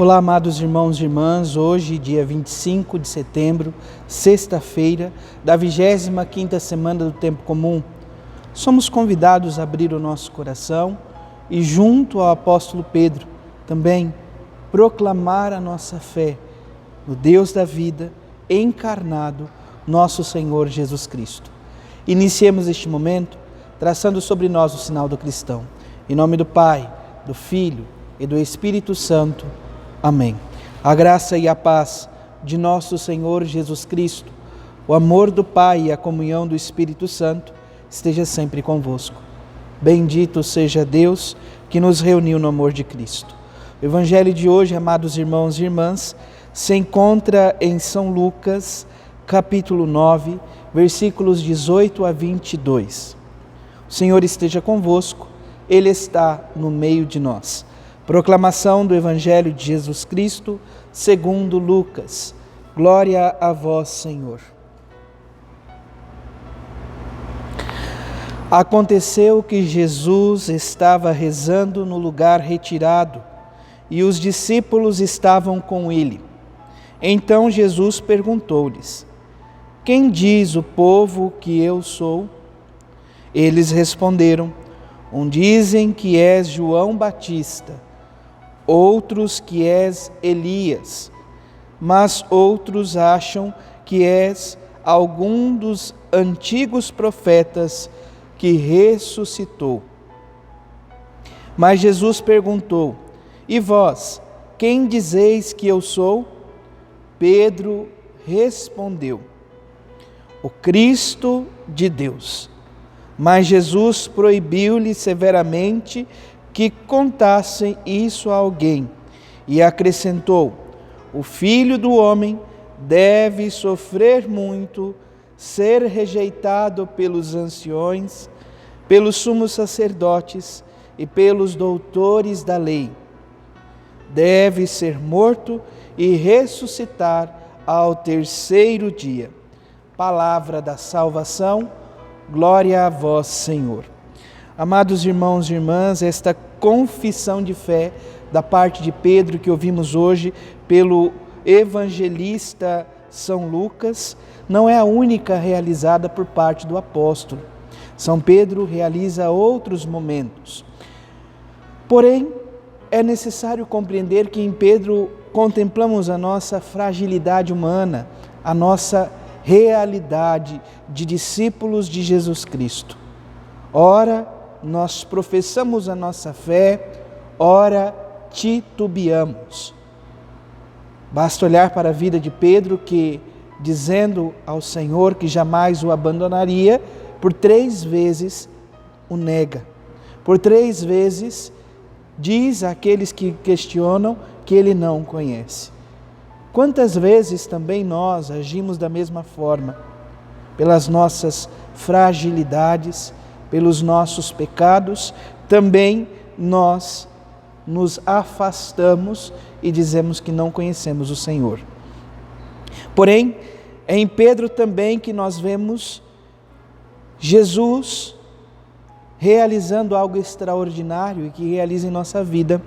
Olá, amados irmãos e irmãs, hoje, dia 25 de setembro, sexta-feira, da 25ª semana do Tempo Comum, somos convidados a abrir o nosso coração e, junto ao apóstolo Pedro, também proclamar a nossa fé no Deus da vida, encarnado, nosso Senhor Jesus Cristo. Iniciemos este momento traçando sobre nós o sinal do cristão. Em nome do Pai, do Filho e do Espírito Santo. Amém. A graça e a paz de nosso Senhor Jesus Cristo, o amor do Pai e a comunhão do Espírito Santo esteja sempre convosco. Bendito seja Deus que nos reuniu no amor de Cristo. O Evangelho de hoje, amados irmãos e irmãs, se encontra em São Lucas, capítulo 9, versículos 18 a 22. O Senhor esteja convosco, Ele está no meio de nós. Proclamação do Evangelho de Jesus Cristo, segundo Lucas. Glória a vós, Senhor. Aconteceu que Jesus estava rezando no lugar retirado e os discípulos estavam com ele. Então Jesus perguntou-lhes: quem diz o povo que eu sou? Eles responderam: uns dizem que és João Batista, outros que és Elias, mas outros acham que és algum dos antigos profetas que ressuscitou. Mas Jesus perguntou: e vós, quem dizeis que eu sou? Pedro respondeu: o Cristo de Deus. Mas Jesus proibiu-lhe severamente que contassem isso a alguém e acrescentou: o Filho do Homem deve sofrer muito, ser rejeitado pelos anciões, pelos sumos sacerdotes e pelos doutores da lei. Deve ser morto e ressuscitar ao terceiro dia. Palavra da salvação, glória a vós, Senhor. Amados irmãos e irmãs, esta confissão de fé da parte de Pedro que ouvimos hoje pelo evangelista São Lucas não é a única realizada por parte do apóstolo. São Pedro realiza outros momentos. Porém, é necessário compreender que em Pedro contemplamos a nossa fragilidade humana, a nossa realidade de discípulos de Jesus Cristo. Ora, nós professamos a nossa fé, ora, titubeamos. Basta olhar para a vida de Pedro que, dizendo ao Senhor que jamais o abandonaria, por 3 vezes o nega. Por 3 vezes diz àqueles que questionam que ele não conhece. Quantas vezes também nós agimos da mesma forma, pelas nossas fragilidades, pelos nossos pecados, também nós nos afastamos e dizemos que não conhecemos o Senhor. Porém, é em Pedro também que nós vemos Jesus realizando algo extraordinário e que realiza em nossa vida.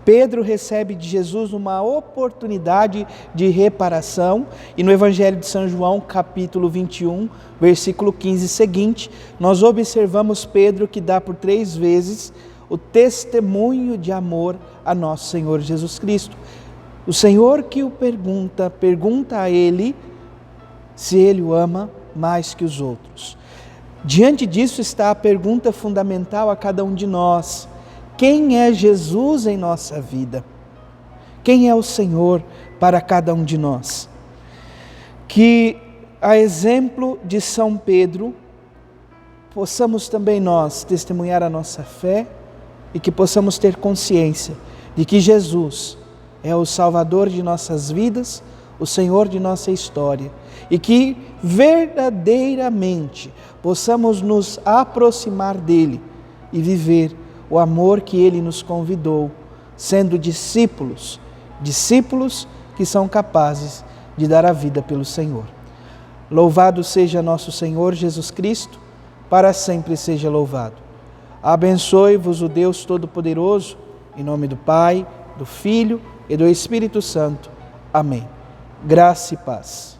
Pedro recebe de Jesus uma oportunidade de reparação e no Evangelho de São João, capítulo 21, versículo 15 seguinte, nós observamos Pedro que dá por 3 vezes o testemunho de amor a nosso Senhor Jesus Cristo. O Senhor que o pergunta a ele se ele o ama mais que os outros. Diante disso está a pergunta fundamental a cada um de nós: quem é Jesus em nossa vida? Quem é o Senhor para cada um de nós? Que, a exemplo de São Pedro, possamos também nós testemunhar a nossa fé e que possamos ter consciência de que Jesus é o Salvador de nossas vidas, o Senhor de nossa história, e que verdadeiramente possamos nos aproximar dele e viver o amor que ele nos convidou, sendo discípulos que são capazes de dar a vida pelo Senhor. Louvado seja nosso Senhor Jesus Cristo, para sempre seja louvado. Abençoe-vos o Deus Todo-Poderoso, em nome do Pai, do Filho e do Espírito Santo. Amém. Graça e paz.